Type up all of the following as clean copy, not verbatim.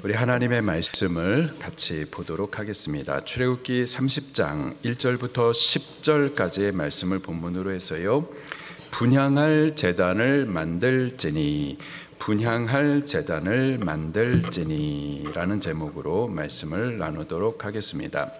우리 하나님의 말씀을 같이 보도록 하겠습니다. 출애굽기 30장 1절부터 10절까지의 말씀을 본문으로 해서요. 분향할 제단을 만들지니 라는 제목으로 말씀을 나누도록 하겠습니다.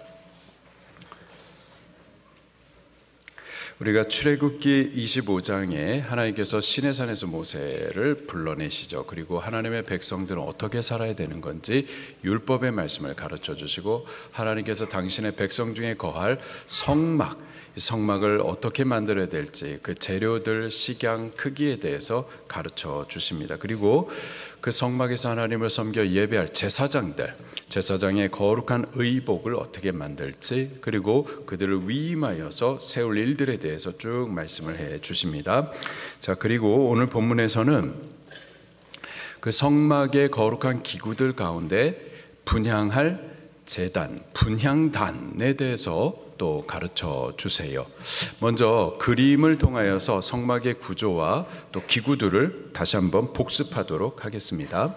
우리가 출애굽기 25장에 하나님께서 시내산에서 모세를 불러내시죠. 그리고 하나님의 백성들은 어떻게 살아야 되는 건지 율법의 말씀을 가르쳐 주시고, 하나님께서 당신의 백성 중에 거할 성막을 어떻게 만들어야 될지 그 재료들, 식양, 크기에 대해서 가르쳐 주십니다. 그리고 그 성막에서 하나님을 섬겨 예배할 제사장의 거룩한 의복을 어떻게 만들지, 그리고 그들을 위임하여서 세울 일들에 대해서 쭉 말씀을 해 주십니다. 자, 그리고 오늘 본문에서는 그 성막의 거룩한 기구들 가운데 분향할 제단, 분향단에 대해서 또 가르쳐 주세요. 먼저 그림을 통하여서 성막의 구조와 또 기구들을 다시 한번 복습하도록 하겠습니다.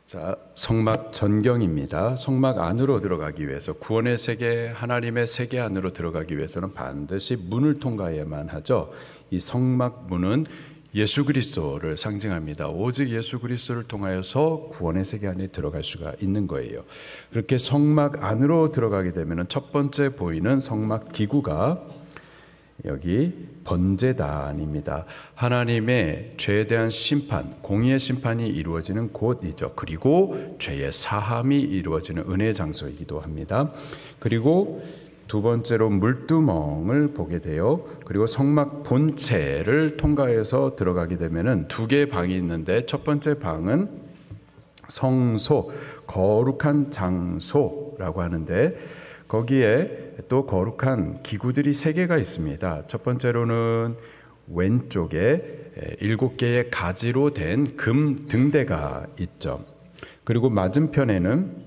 자, 성막 전경입니다. 성막 안으로 들어가기 위해서, 구원의 세계, 하나님의 세계 안으로 들어가기 위해서는 반드시 문을 통과해야만 하죠. 이 성막 문은 예수 그리스도를 상징합니다. 오직 예수 그리스도를 통하여서 구원의 세계 안에 들어갈 수가 있는 거예요. 그렇게 성막 안으로 들어가게 되면 첫 번째 보이는 성막 기구가 여기 번제단입니다. 하나님의 죄에 대한 심판, 공의의 심판이 이루어지는 곳이죠. 그리고 죄의 사함이 이루어지는 은혜의 장소이기도 합니다. 그리고 두 번째로 물두멍을 보게 돼요. 그리고 성막 본체를 통과해서 들어가게 되면은 두 개의 방이 있는데, 첫 번째 방은 성소, 거룩한 장소라고 하는데, 거기에 또 거룩한 기구들이 3개가 있습니다. 첫 번째로는 왼쪽에 7개의 가지로 된 금 등대가 있죠. 그리고 맞은편에는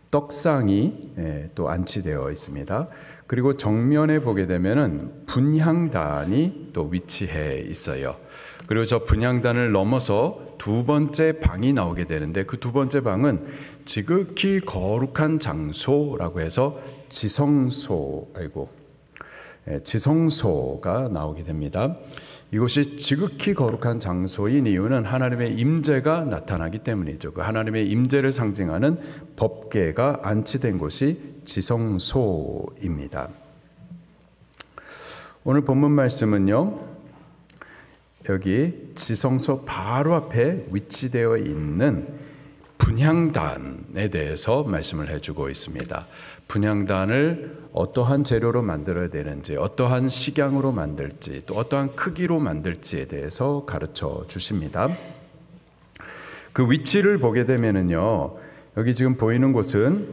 떡상이 또 안치되어 있습니다. 그리고 정면에 보게 되면은 분향단이 또 위치해 있어요. 그리고 저 분향단을 넘어서 두 번째 방이 나오게 되는데, 그 두 번째 방은 지극히 거룩한 장소라고 해서 지성소가 나오게 됩니다. 이곳이 지극히 거룩한 장소인 이유는 하나님의 임재가 나타나기 때문이죠. 그 하나님의 임재를 상징하는 법궤가 안치된 곳이 지성소입니다. 오늘 본문 말씀은요, 여기 지성소 바로 앞에 위치되어 있는 분향단에 대해서 말씀을 해주고 있습니다. 분향단을 어떠한 재료로 만들어야 되는지, 어떠한 식양으로 만들지, 또 어떠한 크기로 만들지에 대해서 가르쳐 주십니다. 그 위치를 보게 되면은요, 여기 지금 보이는 곳은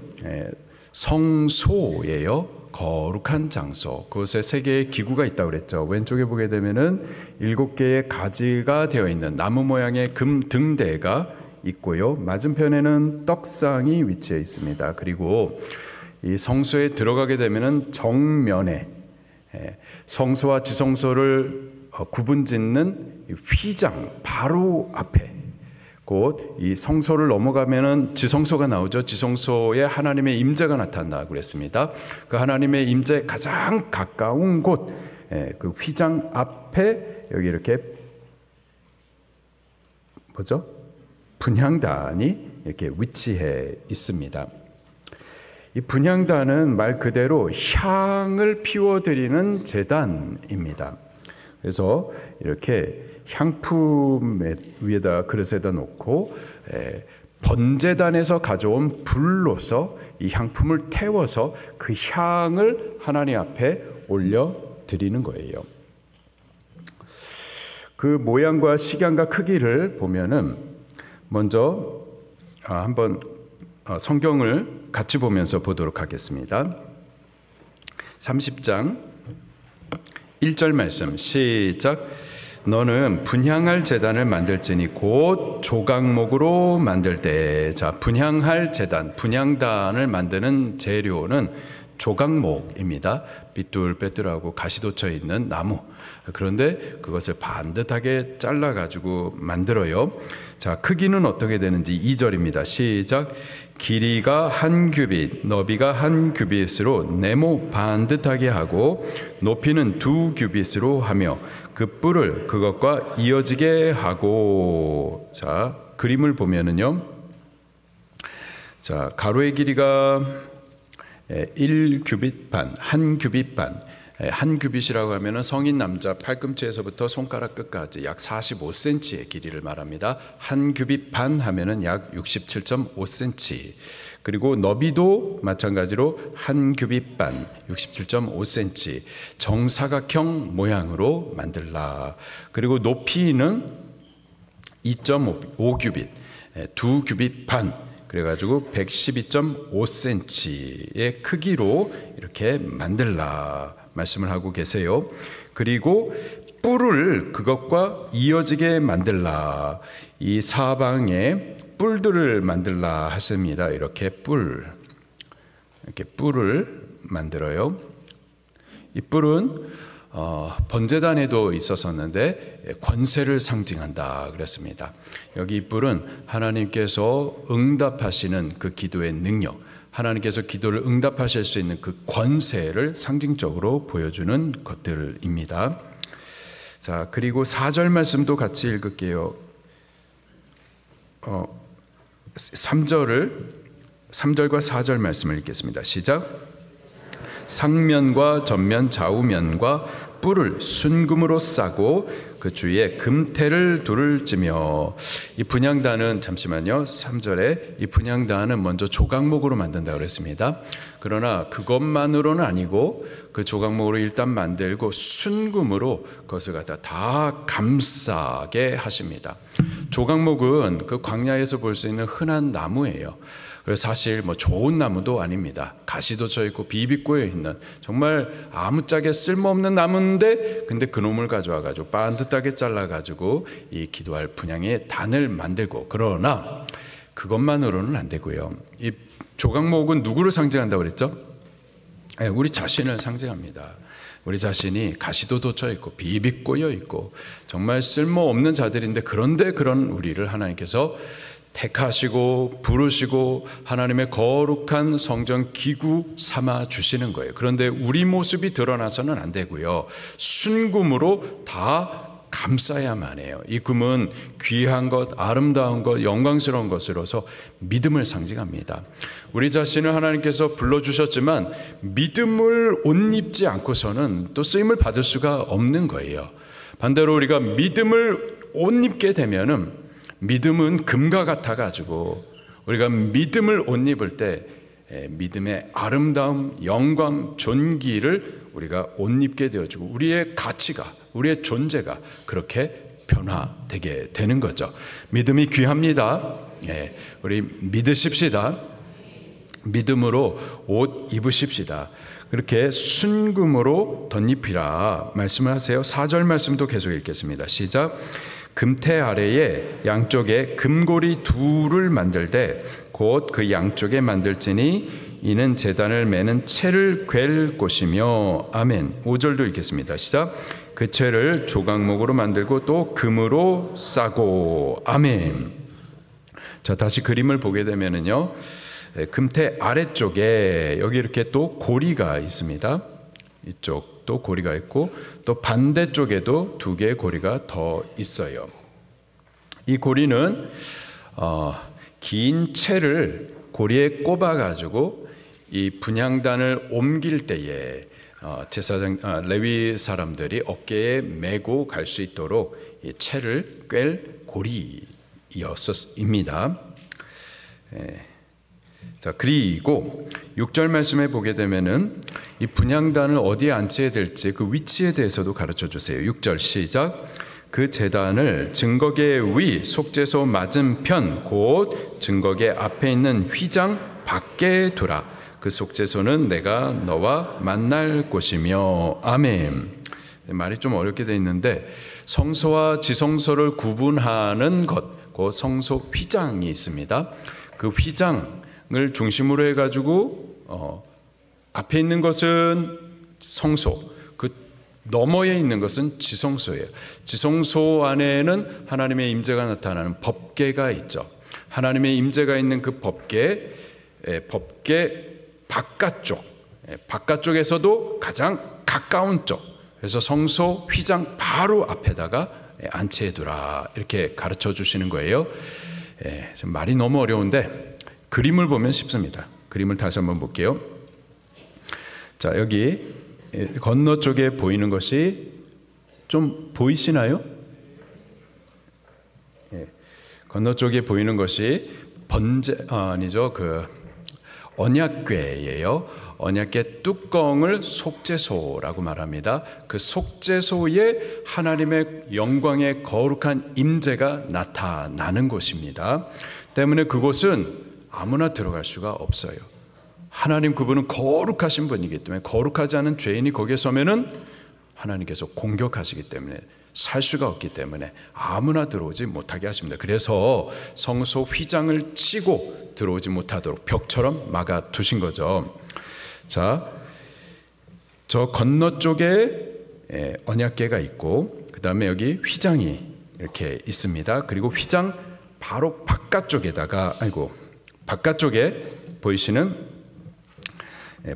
성소예요. 거룩한 장소. 그곳에 3개의 기구가 있다고 그랬죠. 왼쪽에 보게 되면은 7개의 가지가 되어 있는 나무 모양의 금 등대가 있고요. 맞은편에는 떡상이 위치해 있습니다. 그리고 이 성소에 들어가게 되면은 정면에 성소와 지성소를 구분짓는 휘장 바로 앞에, 곧 이 성소를 넘어가면은 지성소가 나오죠. 지성소에 하나님의 임재가 나타난다고 그랬습니다. 그 하나님의 임재 가장 가까운 곳, 그 휘장 앞에 여기 이렇게 분향단이 이렇게 위치해 있습니다. 이 분향단은 말 그대로 향을 피워드리는 제단입니다. 그래서 이렇게 향품 위에다 그릇에다 놓고 번제단에서 가져온 불로서 이 향품을 태워서 그 향을 하나님 앞에 올려드리는 거예요. 그 모양과 식양과 크기를 보면은 먼저 한번 성경을 같이 보면서 보도록 하겠습니다. 30장 1절 말씀 시작. 너는 분향할 제단을 만들지니 곧 조각목으로 만들 때. 자, 분향할 제단, 분향단을 만드는 재료는 조각목입니다. 삐뚤빼뚤하고 가시 돋쳐 있는 나무. 그런데 그것을 반듯하게 잘라 가지고 만들어요. 자, 크기는 어떻게 되는지 2절입니다. 시작. 길이가 1규빗, 너비가 1규빗으로 네모 반듯하게 하고 높이는 2규빗으로 하며 그 뿔을 그것과 이어지게 하고. 자, 그림을 보면은요. 자, 가로의 길이가 1규빗 반, 1규빗 반. 1규빗이라고 하면은 성인 남자 팔꿈치에서부터 손가락 끝까지 약 45cm의 길이를 말합니다. 1규빗 반 하면은 약 67.5cm. 그리고 너비도 마찬가지로 1규빗 반, 67.5cm. 정사각형 모양으로 만들라. 그리고 높이는 2.5규빗, 2규빗 반. 그래가지고 112.5cm의 크기로 이렇게 만들라 말씀을 하고 계세요. 그리고 뿔을 그것과 이어지게 만들라. 이 사방에 뿔들을 만들라 하십니다. 이렇게 뿔을 만들어요. 이 뿔은 번제단에도 있었었는데 권세를 상징한다 그랬습니다. 여기 이 뿔은 하나님께서 응답하시는 그 기도의 능력, 하나님께서 기도를 응답하실 수 있는 그 권세를 상징적으로 보여주는 것들입니다. 자, 그리고 4절 말씀도 같이 읽을게요. 3절과 4절 말씀을 읽겠습니다. 시작. 상면과 전면 좌우면과 뿔을 순금으로 싸고 그 주위에 금태를 둘을 찌며. 이 분향단은 잠시만요. 3절에 이 분향단은 먼저 조각목으로 만든다고 그랬습니다. 그러나 그것만으로는 아니고 그 조각목으로 일단 만들고 순금으로 그것을 갖다 다 감싸게 하십니다. 조각목은 그 광야에서 볼 수 있는 흔한 나무예요. 그래서 사실 뭐 좋은 나무도 아닙니다. 가시도 져 있고 비비꼬여 있는 정말 아무짝에 쓸모없는 나무인데, 근데 그놈을 가져와 가지고 반듯하게 잘라 가지고 이 기도할 분향의 단을 만들고. 그러나 그것만으로는 안 되고요. 이 조각목은 누구를 상징한다고 그랬죠? 우리 자신을 상징합니다. 우리 자신이 가시도 돋쳐 있고 비비꼬여 있고 정말 쓸모없는 자들인데, 그런데 그런 우리를 하나님께서 택하시고 부르시고 하나님의 거룩한 성전 기구 삼아 주시는 거예요. 그런데 우리 모습이 드러나서는 안 되고요. 순금으로 다 감싸야만 해요. 이 금은 귀한 것, 아름다운 것, 영광스러운 것으로서 믿음을 상징합니다. 우리 자신을 하나님께서 불러주셨지만 믿음을 옷 입지 않고서는 또 쓰임을 받을 수가 없는 거예요. 반대로 우리가 믿음을 옷 입게 되면은, 믿음은 금과 같아 가지고 우리가 믿음을 옷 입을 때 믿음의 아름다움, 영광, 존귀를 우리가 옷 입게 되어지고 우리의 가치가, 우리의 존재가 그렇게 변화되게 되는 거죠. 믿음이 귀합니다. 우리 믿으십시다. 믿음으로 옷 입으십시다. 그렇게 순금으로 덧입히라 말씀을 하세요. 4절 말씀도 계속 읽겠습니다. 시작. 금태 아래에 양쪽에 금고리 둘을 만들되 곧 그 양쪽에 만들지니 이는 제단을 매는 채를 꿰을 곳이며. 아멘. 5절도 읽겠습니다. 시작. 그 채를 조각목으로 만들고 또 금으로 싸고. 아멘. 자, 다시 그림을 보게 되면은요, 금태 아래쪽에 여기 이렇게 또 고리가 있습니다. 이쪽도 고리가 있고 또 반대쪽에도 두 개의 고리가 더 있어요. 이 고리는 긴 채를 고리에 꼽아 가지고 이 분향단을 옮길 때에 제사장 레위 사람들이 어깨에 메고 갈 수 있도록 이 채를 꿰 고리였습니다. 자, 그리고 6절 말씀에 보게 되면은 이 분향단을 어디에 앉혀야 될지 그 위치에 대해서도 가르쳐 주세요. 6절 시작. 그 제단을 증거계 위 속죄소 맞은편 곧 증거계 앞에 있는 휘장 밖에 두라. 그 속죄소는 내가 너와 만날 곳이며. 아멘. 말이 좀 어렵게 돼 있는데 성소와 지성소를 구분하는 것, 그 성소 휘장이 있습니다. 그 휘장을 중심으로 해가지고 앞에 있는 것은 성소, 그 너머에 있는 것은 지성소예요. 지성소 안에는 하나님의 임재가 나타나는 법궤가 있죠. 하나님의 임재가 있는 그 법궤 바깥쪽에서도 가장 가까운 쪽, 그래서 성소 휘장 바로 앞에다가 안치해두라, 이렇게 가르쳐 주시는 거예요. 좀 말이 너무 어려운데 그림을 보면 쉽습니다. 그림을 다시 한번 볼게요. 자, 여기 건너 쪽에 보이는 것이 좀 보이시나요? 건너 쪽에 보이는 것이 언약궤예요. 언약궤 뚜껑을 속죄소라고 말합니다. 그 속죄소에 하나님의 영광의 거룩한 임재가 나타나는 곳입니다. 때문에 그곳은 아무나 들어갈 수가 없어요. 하나님 그분은 거룩하신 분이기 때문에, 거룩하지 않은 죄인이 거기에 서면은 하나님께서 공격하시기 때문에, 살 수가 없기 때문에 아무나 들어오지 못하게 하십니다. 그래서 성소 휘장을 치고 들어오지 못하도록 벽처럼 막아 두신 거죠. 자, 저 건너 쪽에 언약궤가 있고, 그 다음에 여기 휘장이 이렇게 있습니다. 그리고 휘장 바로 바깥쪽에 보이시는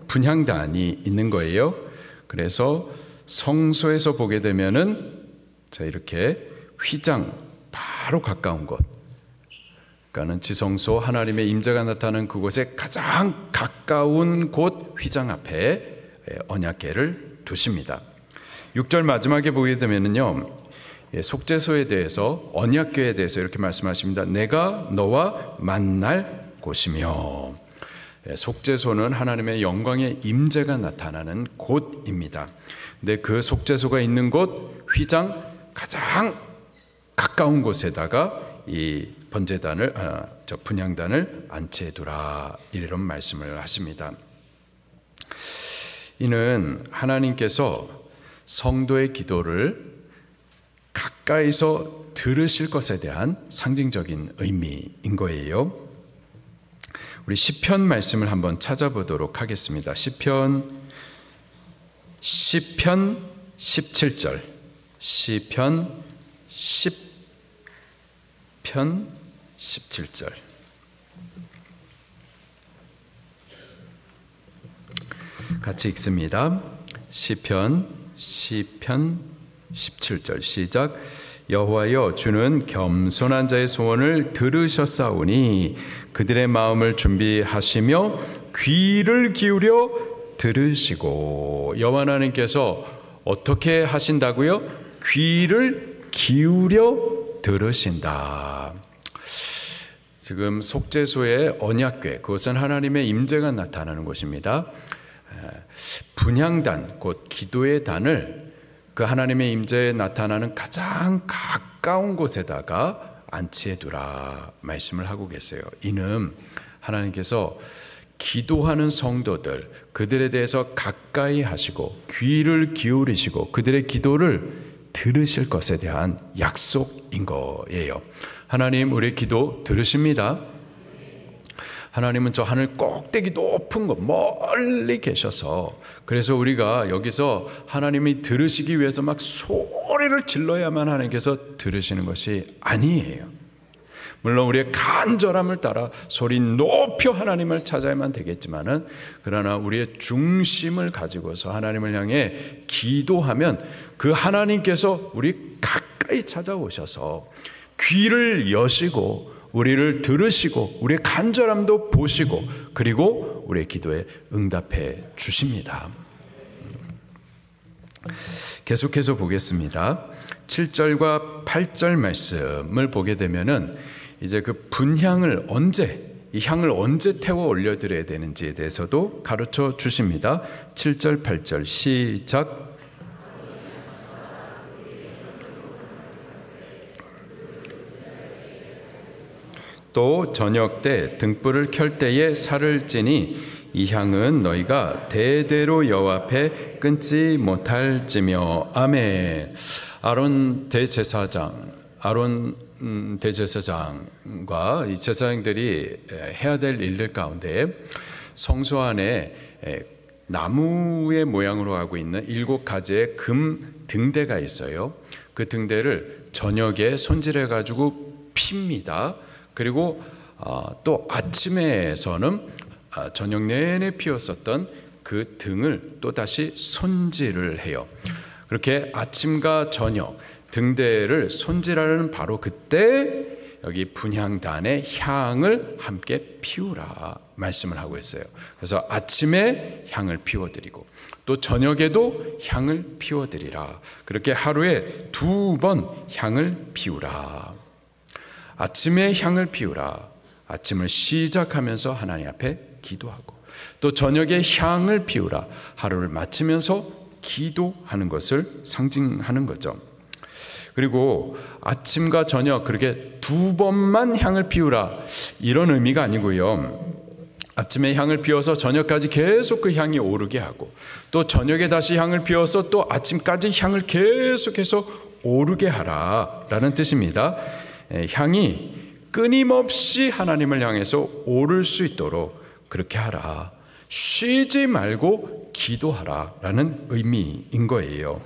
분향단이 있는 거예요. 그래서 성소에서 보게 되면은, 자, 이렇게 휘장 바로 가까운 곳, 그러니까는 지성소 하나님의 임재가 나타나는 그곳에 가장 가까운 곳 휘장 앞에 언약궤를 두십니다. 6절 마지막에 보게 되면은요, 속죄소에 대해서, 언약궤에 대해서 이렇게 말씀하십니다. 내가 너와 만날 곳이며. 속죄소는 하나님의 영광의 임재가 나타나는 곳입니다. 근데 그 속죄소가 있는 곳 휘장 가장 가까운 곳에다가 이 분향단을 안치해두라, 이런 말씀을 하십니다. 이는 하나님께서 성도의 기도를 가까이서 들으실 것에 대한 상징적인 의미인 거예요. 우리 시편 말씀을 한번 찾아보도록 하겠습니다. 시편 17절, 시편 17절. 같이 읽습니다. 시편 17절 시작. 여호와여, 주는 겸손한 자의 소원을 들으셨사오니 그들의 마음을 준비하시며 귀를 기울여 들으시고. 여호와 하나님께서 어떻게 하신다고요? 귀를 기울여 들으신다. 지금 속죄소의 언약궤, 그것은 하나님의 임재가 나타나는 곳입니다. 분향단, 곧 기도의 단을 그 하나님의 임재에 나타나는 가장 가까운 곳에다가 안치해두라 말씀을 하고 계세요. 이는 하나님께서 기도하는 성도들, 그들에 대해서 가까이 하시고 귀를 기울이시고 그들의 기도를 들으실 것에 대한 약속인 거예요. 하나님, 우리의 기도 들으십니다. 하나님은 저 하늘 꼭대기 높은 곳 멀리 계셔서, 그래서 우리가 여기서 하나님이 들으시기 위해서 막 소리를 질러야만 하나님께서 들으시는 것이 아니에요. 물론 우리의 간절함을 따라 소리 높여 하나님을 찾아야만 되겠지만은, 그러나 우리의 중심을 가지고서 하나님을 향해 기도하면 그 하나님께서 우리 가까이 찾아오셔서 귀를 여시고 우리를 들으시고 우리의 간절함도 보시고 그리고 우리의 기도에 응답해 주십니다. 계속해서 보겠습니다. 7절과 8절 말씀을 보게 되면은 이제 그 분향을 이 향을 언제 태워 올려드려야 되는지에 대해서도 가르쳐 주십니다. 7절, 8절 시작. 또 저녁 때 등불을 켤 때에 살을 찌니 이 향은 너희가 대대로 여호와 앞에 끊지 못할지며. 아멘. 아론 대제사장과 이 제사장들이 해야 될 일들 가운데 성소 안에 나무의 모양으로 하고 있는 7가지의 금 등대가 있어요. 그 등대를 저녁에 손질해 가지고 핍니다. 그리고 또 아침에서는 저녁 내내 피웠었던 그 등을 또 다시 손질을 해요. 그렇게 아침과 저녁 등대를 손질하는 바로 그때 여기 분향단의 향을 함께 피우라 말씀을 하고 있어요. 그래서 아침에 향을 피워드리고 또 저녁에도 향을 피워드리라. 그렇게 하루에 2번 향을 피우라. 아침에 향을 피우라. 아침을 시작하면서 하나님 앞에 기도하고 또 저녁에 향을 피우라. 하루를 마치면서 기도하는 것을 상징하는 거죠. 그리고 아침과 저녁 그렇게 2번만 향을 피우라 이런 의미가 아니고요. 아침에 향을 피워서 저녁까지 계속 그 향이 오르게 하고 또 저녁에 다시 향을 피워서 또 아침까지 향을 계속해서 오르게 하라 라는 뜻입니다. 향이 끊임없이 하나님을 향해서 오를 수 있도록 그렇게 하라. 쉬지 말고 기도하라 라는 의미인 거예요.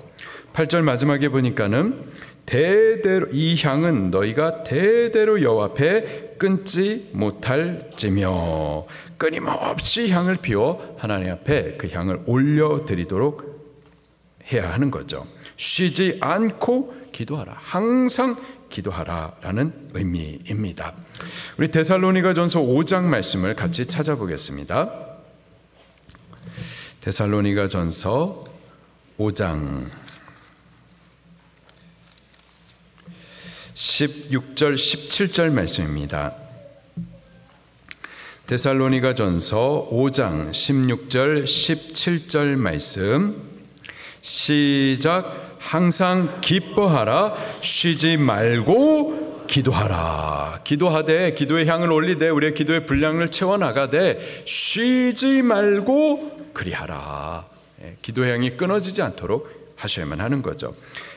8절 마지막에 보니까는 대대로 이 향은 너희가 대대로 여호와 앞에 끊지 못할지며 끊임없이 향을 피워 하나님 앞에 그 향을 올려드리도록 해야 하는 거죠. 쉬지 않고 기도하라. 항상 기도하라라는 의미입니다. 우리 데살로니가전서 5장 말씀을 같이 찾아보겠습니다. 데살로니가전서 5장 16절 17절 말씀입니다. 데살로니가전서 5장 16절 17절 말씀 시작. 항상 기뻐하라. 쉬지 말고 기도하라. 기도하되 기도의 향을 올리되 우리의 기도의 분량을 채워나가되 쉬지 말고 그리하라. 기도의 향이 끊어지지 않도록 하셔야만 하는 거죠.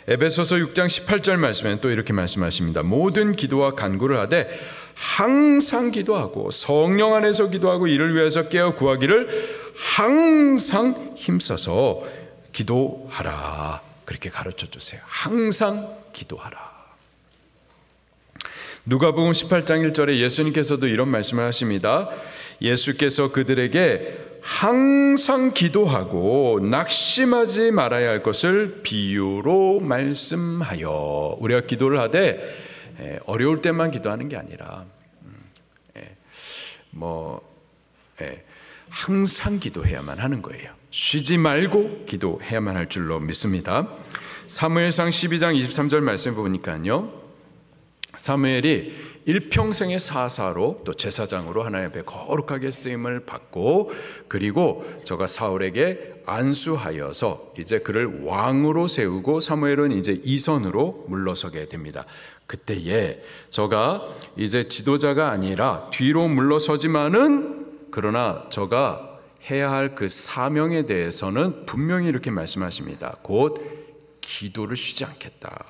에베소서 6장 18절 말씀에는 또 이렇게 말씀하십니다. 모든 기도와 간구를 하되 항상 기도하고 성령 안에서 기도하고 이를 위해서 깨어 구하기를 항상 힘써서 기도하라. 그렇게 가르쳐 주세요. 항상 기도하라. 누가복음 18장 1절에 예수님께서도 이런 말씀을 하십니다. 예수께서 그들에게 항상 기도하고 낙심하지 말아야 할 것을 비유로 말씀하여. 우리가 기도를 하되 어려울 때만 기도하는 게 아니라 항상 기도해야만 하는 거예요. 쉬지 말고 기도해야만 할 줄로 믿습니다. 사무엘상 12장 23절 말씀 보니까요, 사무엘이 일평생의 사사로 또 제사장으로 하나님 앞에 거룩하게 쓰임을 받고 그리고 저가 사울에게 안수하여서 이제 그를 왕으로 세우고 사무엘은 이제 이선으로 물러서게 됩니다. 그때에 저가 이제 지도자가 아니라 뒤로 물러서지만은 그러나 저가 해야 할 그 사명에 대해서는 분명히 이렇게 말씀하십니다. 곧 기도를 쉬지 않겠다.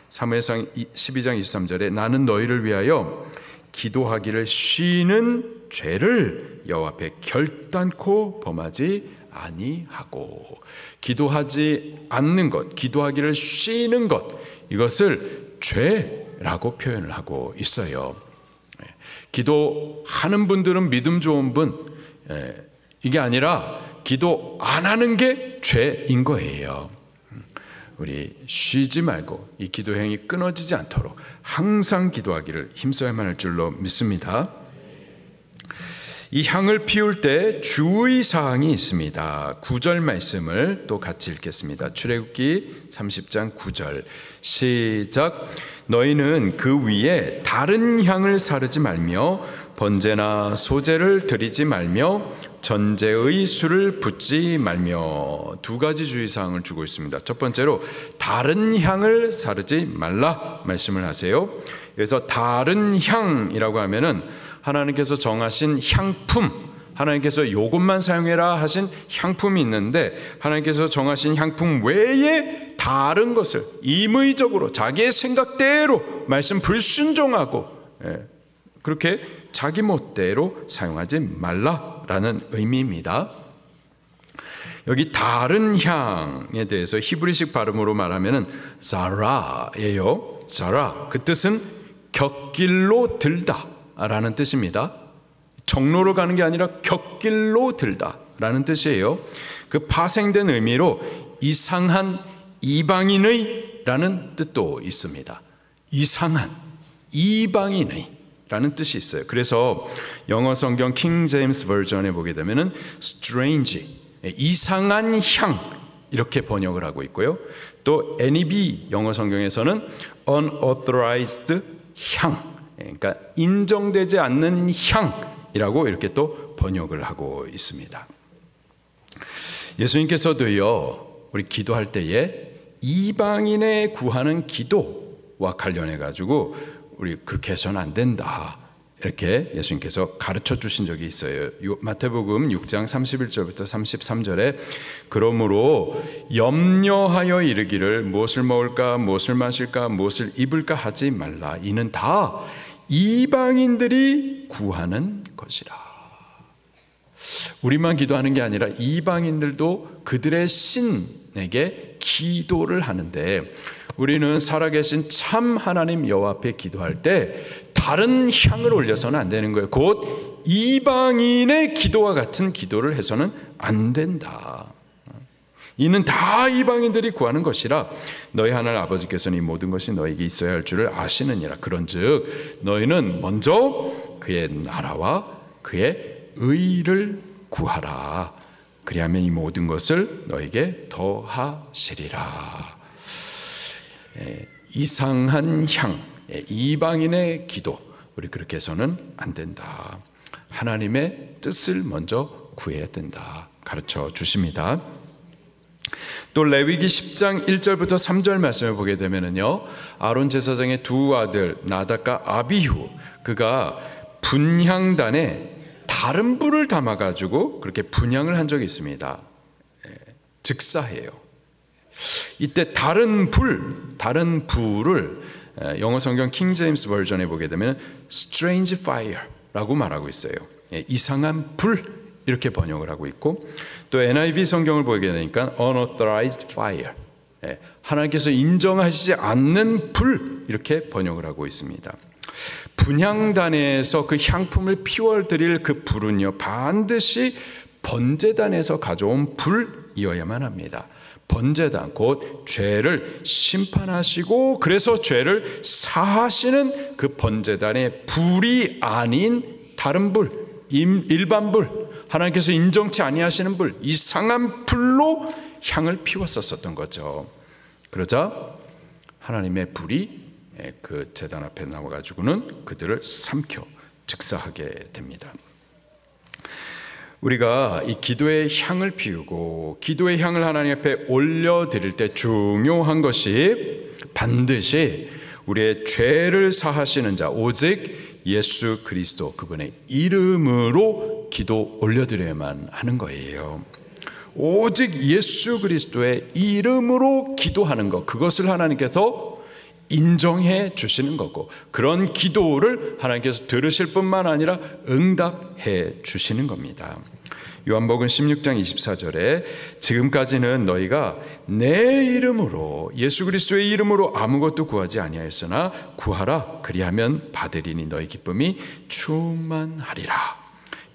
사무엘상 12장 23절에 나는 너희를 위하여 기도하기를 쉬는 죄를 여호와 앞에 결단코 범하지 아니하고, 기도하지 않는 것, 기도하기를 쉬는 것, 이것을 죄라고 표현을 하고 있어요. 기도하는 분들은 믿음 좋은 분, 이게 아니라 기도 안 하는 게 죄인 거예요. 우리 쉬지 말고 이 기도 행위 끊어지지 않도록 항상 기도하기를 힘써야만 할 줄로 믿습니다. 이 향을 피울 때 주의사항이 있습니다. 9절 말씀을 또 같이 읽겠습니다. 출애굽기 30장 9절 시작. 너희는 그 위에 다른 향을 사르지 말며 번제나 소제를 드리지 말며 전제의 술을 붓지 말며. 두 가지 주의사항을 주고 있습니다. 첫 번째로 다른 향을 사르지 말라 말씀을 하세요. 그래서 다른 향이라고 하면은 하나님께서 정하신 향품, 하나님께서 요것만 사용해라 하신 향품이 있는데 하나님께서 정하신 향품 외에 다른 것을 임의적으로 자기의 생각대로 말씀 불순종하고 그렇게 자기 멋대로 사용하지 말라라는 의미입니다. 여기 다른 향에 대해서 히브리식 발음으로 말하면은 자라예요. 자라. 그 뜻은 곁길로 들다라는 뜻입니다. 정로로 가는 게 아니라 곁길로 들다라는 뜻이에요. 그 파생된 의미로 이상한 이방인의라는 뜻도 있습니다. 이상한 이방인의라는 뜻이 있어요. 그래서 영어 성경 킹 제임스 버전에 보게 되면은 strange, 이상한 향 이렇게 번역을 하고 있고요. 또 NEB 영어 성경에서는 unauthorized 향, 그러니까 인정되지 않는 향이라고 이렇게 또 번역을 하고 있습니다. 예수님께서도요, 우리 기도할 때에 이방인에 구하는 기도와 관련해 가지고 우리 그렇게 해서는 안 된다, 이렇게 예수님께서 가르쳐 주신 적이 있어요. 마태복음 6장 31절부터 33절에 그러므로 염려하여 이르기를 무엇을 먹을까 무엇을 마실까 무엇을 입을까 하지 말라. 이는 다 이방인들이 구하는 것이라. 우리만 기도하는 게 아니라 이방인들도 그들의 신에게 기도를 하는데, 우리는 살아계신 참 하나님 여호와 앞에 기도할 때 다른 향을 올려서는 안 되는 거예요. 곧 이방인의 기도와 같은 기도를 해서는 안 된다. 이는 다 이방인들이 구하는 것이라 너희 하나님 아버지께서는 이 모든 것이 너희에게 있어야 할 줄을 아시느니라. 그런즉 너희는 먼저 그의 나라와 그의 의를 구하라. 그리하면 이 모든 것을 너희에게 더하시리라. 이상한 향, 이방인의 기도, 우리 그렇게 해서는 안 된다. 하나님의 뜻을 먼저 구해야 된다, 가르쳐 주십니다. 또 레위기 10장 1절부터 3절 말씀을 보게 되면은요, 아론 제사장의 두 아들 나답과 아비후, 그가 분향단에 다른 불을 담아 가지고 그렇게 분향을 한 적이 있습니다. 즉사해요. 이때 다른 불을 영어 성경 킹 제임스 버전에 보게 되면 strange fire라고 말하고 있어요. 이상한 불, 이렇게 번역을 하고 있고, 또 NIV 성경을 보게 되니까 unauthorized fire, 하나님께서 인정하시지 않는 불, 이렇게 번역을 하고 있습니다. 분향단에서 그 향품을 피워드릴 그 불은요, 반드시 번제단에서 가져온 불이어야만 합니다. 번제단, 곧 죄를 심판하시고 그래서 죄를 사하시는 그 번제단의 불이 아닌 다른 불, 일반 불, 하나님께서 인정치 아니하시는 불, 이상한 불로 향을 피웠었던 거죠. 그러자 하나님의 불이 그 제단 앞에 나와가지고는 그들을 삼켜 즉사하게 됩니다. 우리가 이 기도의 향을 피우고 기도의 향을 하나님 앞에 올려드릴 때 중요한 것이 반드시 우리의 죄를 사하시는 자, 오직 예수 그리스도, 그분의 이름으로 기도 올려드려야만 하는 거예요. 오직 예수 그리스도의 이름으로 기도하는 것, 그것을 하나님께서 인정해 주시는 거고, 그런 기도를 하나님께서 들으실 뿐만 아니라 응답해 주시는 겁니다. 요한복음 16장 24절에 지금까지는 너희가 내 이름으로, 예수 그리스도의 이름으로 아무것도 구하지 아니하였으나 구하라, 그리하면 받으리니 너희 기쁨이 충만하리라.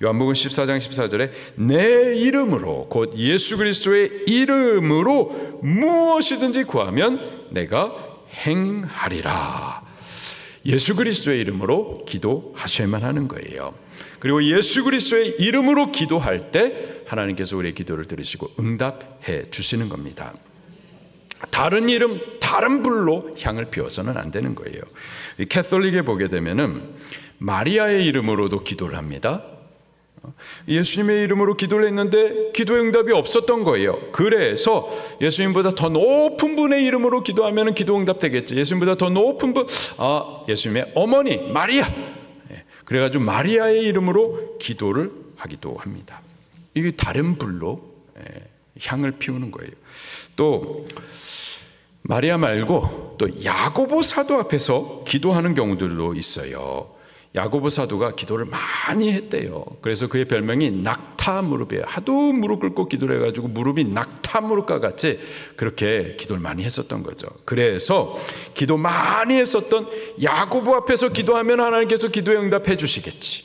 요한복음 14장 14절에 내 이름으로, 곧 예수 그리스도의 이름으로 무엇이든지 구하면 내가 행하리라. 예수 그리스도의 이름으로 기도하셔야만 하는 거예요. 그리고 예수 그리스도의 이름으로 기도할 때 하나님께서 우리의 기도를 들으시고 응답해 주시는 겁니다. 다른 이름, 다른 불로 향을 피워서는 안 되는 거예요. 캐톨릭에 보게 되면은 마리아의 이름으로도 기도를 합니다. 예수님의 이름으로 기도를 했는데 기도의 응답이 없었던 거예요. 그래서 예수님보다 더 높은 분의 이름으로 기도하면 기도 응답 되겠지. 예수님보다 더 높은 분, 예수님의 어머니 마리아, 그래가지고 마리아의 이름으로 기도를 하기도 합니다. 이게 다른 불로 향을 피우는 거예요. 또 마리아 말고 또 야고보 사도 앞에서 기도하는 경우들도 있어요. 야고보 사도가 기도를 많이 했대요. 그래서 그의 별명이 낙타 무릎이에요. 하도 무릎 꿇고 기도를 해가지고 무릎이 낙타 무릎과 같이 그렇게 기도를 많이 했었던 거죠. 그래서 기도 많이 했었던 야고보 앞에서 기도하면 하나님께서 기도에 응답해 주시겠지,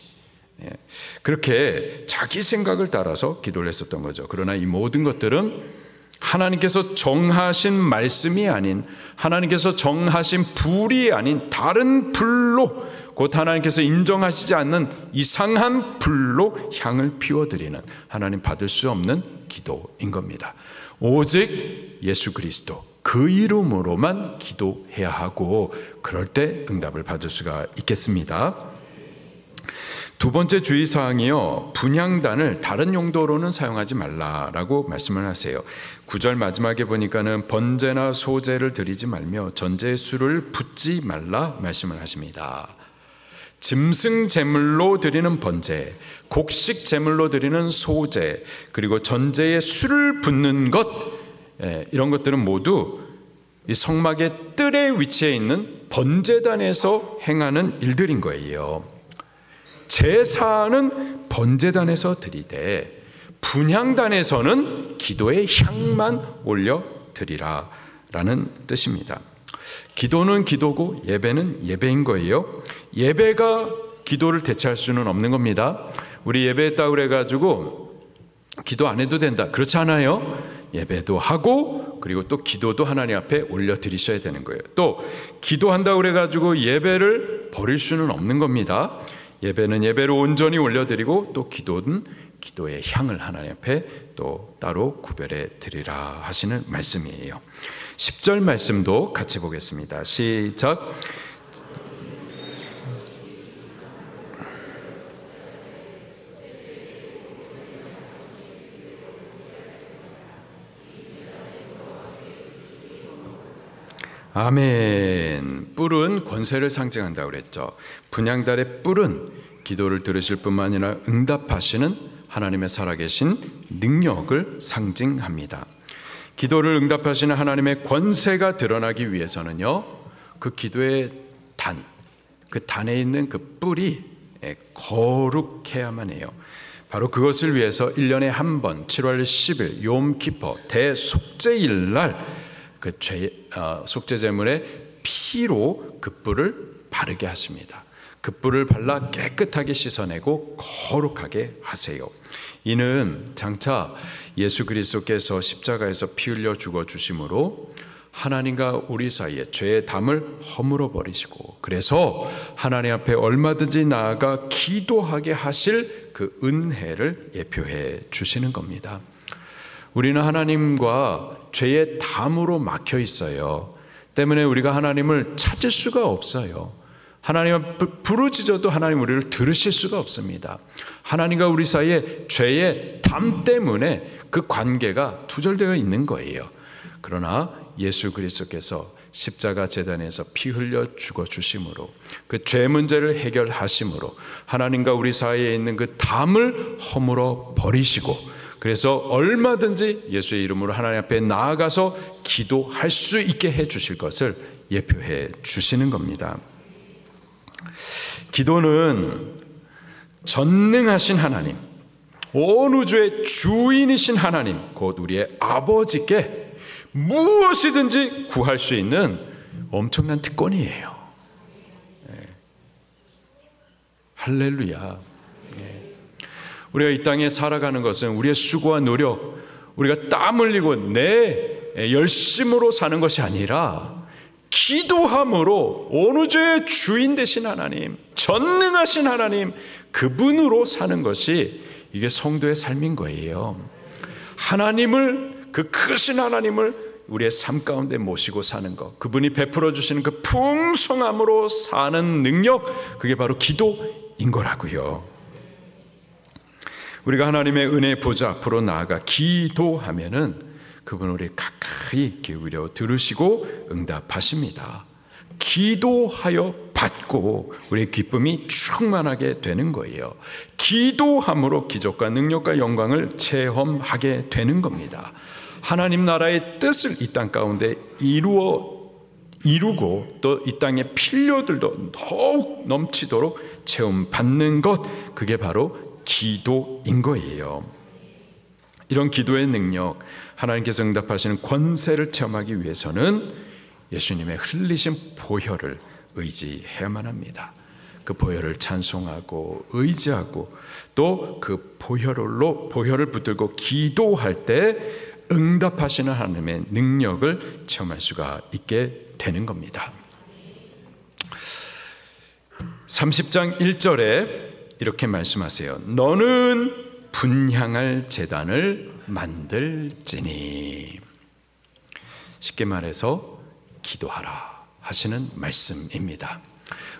그렇게 자기 생각을 따라서 기도를 했었던 거죠. 그러나 이 모든 것들은 하나님께서 정하신 말씀이 아닌, 하나님께서 정하신 불이 아닌 다른 불로, 곧 하나님께서 인정하시지 않는 이상한 불로 향을 피워드리는, 하나님 받을 수 없는 기도인 겁니다. 오직 예수 그리스도 그 이름으로만 기도해야 하고, 그럴 때 응답을 받을 수가 있겠습니다. 두 번째 주의사항이요, 분향단을 다른 용도로는 사용하지 말라라고 말씀을 하세요. 9절 마지막에 보니까는 번제나 소제를 드리지 말며 전제의 술을 붓지 말라 말씀을 하십니다. 짐승 제물로 드리는 번제, 곡식 제물로 드리는 소제, 그리고 전제에 술을 붓는 것, 이런 것들은 모두 이 성막의 뜰에 위치해 있는 번제단에서 행하는 일들인 거예요. 제사는 번제단에서 드리되 분향단에서는 기도의 향만 올려 드리라 라는 뜻입니다. 기도는 기도고 예배는 예배인 거예요. 예배가 기도를 대체할 수는 없는 겁니다. 우리 예배했다고 그래가지고 기도 안 해도 된다, 그렇지 않아요. 예배도 하고 그리고 또 기도도 하나님 앞에 올려드리셔야 되는 거예요. 또 기도한다고 그래가지고 예배를 버릴 수는 없는 겁니다. 예배는 예배로 온전히 올려드리고 또 기도는 기도의 향을 하나님 앞에 또 따로 구별해 드리라 하시는 말씀이에요. 10절 말씀도 같이 보겠습니다. 시작. 아멘. 뿔은 권세를 상징한다고 그랬죠. 분향단의 뿔은 기도를 들으실 뿐만 아니라 응답하시는 하나님의 살아계신 능력을 상징합니다. 기도를 응답하시는 하나님의 권세가 드러나기 위해서는요, 그 기도의 단, 그 단에 있는 그 뿔이 거룩해야만 해요. 바로 그것을 위해서 1년에 한 번 7월 10일 욤키퍼 대속죄일 날 그 속죄 제물의 피로 그 뿔을 바르게 하십니다. 그 뿔을 발라 깨끗하게 씻어내고 거룩하게 하세요. 이는 장차 예수 그리스도께서 십자가에서 피 흘려 죽어 주심으로 하나님과 우리 사이에 죄의 담을 허물어 버리시고, 그래서 하나님 앞에 얼마든지 나아가 기도하게 하실 그 은혜를 예표해 주시는 겁니다. 우리는 하나님과 죄의 담으로 막혀 있어요. 때문에 우리가 하나님을 찾을 수가 없어요. 하나님을 부르짖어도 하나님 우리를 들으실 수가 없습니다. 하나님과 우리 사이에 죄의 담 때문에 그 관계가 두절되어 있는 거예요. 그러나 예수 그리스도께서 십자가 제단에서 피 흘려 죽어 주심으로, 그 죄 문제를 해결하심으로 하나님과 우리 사이에 있는 그 담을 허물어 버리시고, 그래서 얼마든지 예수의 이름으로 하나님 앞에 나아가서 기도할 수 있게 해 주실 것을 예표해 주시는 겁니다. 기도는 전능하신 하나님, 온 우주의 주인이신 하나님, 곧 우리의 아버지께 무엇이든지 구할 수 있는 엄청난 특권이에요. 할렐루야. 우리가 이 땅에 살아가는 것은 우리의 수고와 노력, 우리가 땀 흘리고 내 열심으로 사는 것이 아니라 기도함으로 온 우주의 주인 되신 하나님, 전능하신 하나님, 그분으로 사는 것이 이게 성도의 삶인 거예요. 하나님을, 그 크신 하나님을 우리의 삶 가운데 모시고 사는 것, 그분이 베풀어 주시는 그 풍성함으로 사는 능력, 그게 바로 기도인 거라고요. 우리가 하나님의 은혜 보좌 앞으로 나아가 기도하면은 그분은 우리 가까이 기울여 들으시고 응답하십니다. 기도하여 받고 우리의 기쁨이 충만하게 되는 거예요. 기도함으로 기적과 능력과 영광을 체험하게 되는 겁니다. 하나님 나라의 뜻을 이 땅 가운데 이루고 또 이 땅의 필요들도 더욱 넘치도록 체험 받는 것, 그게 바로 기도인 거예요. 이런 기도의 능력, 하나님께서 응답하시는 권세를 체험하기 위해서는 예수님의 흘리신 보혈을 의지해야만 합니다. 그 보혈을 찬송하고 의지하고 또 그 보혈을 붙들고 기도할 때 응답하시는 하나님의 능력을 체험할 수가 있게 되는 겁니다. 30장 1절에 이렇게 말씀하세요. 너는 분향할 제단을 만들지니. 쉽게 말해서 기도하라 하시는 말씀입니다.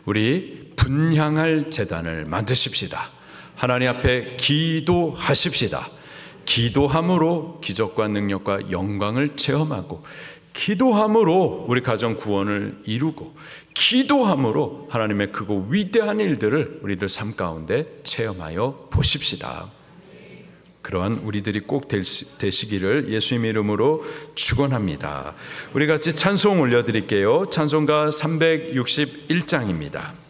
우리 분향할 제단을 만드십시다. 하나님 앞에 기도하십시다. 기도함으로 기적과 능력과 영광을 체험하고, 기도함으로 우리 가정 구원을 이루고, 기도함으로 하나님의 크고 위대한 일들을 우리들 삶 가운데 체험하여 보십시다. 그러한 우리들이 꼭 되시기를 예수님의 이름으로 축원합니다. 우리 같이 찬송 올려드릴게요. 찬송가 361장입니다.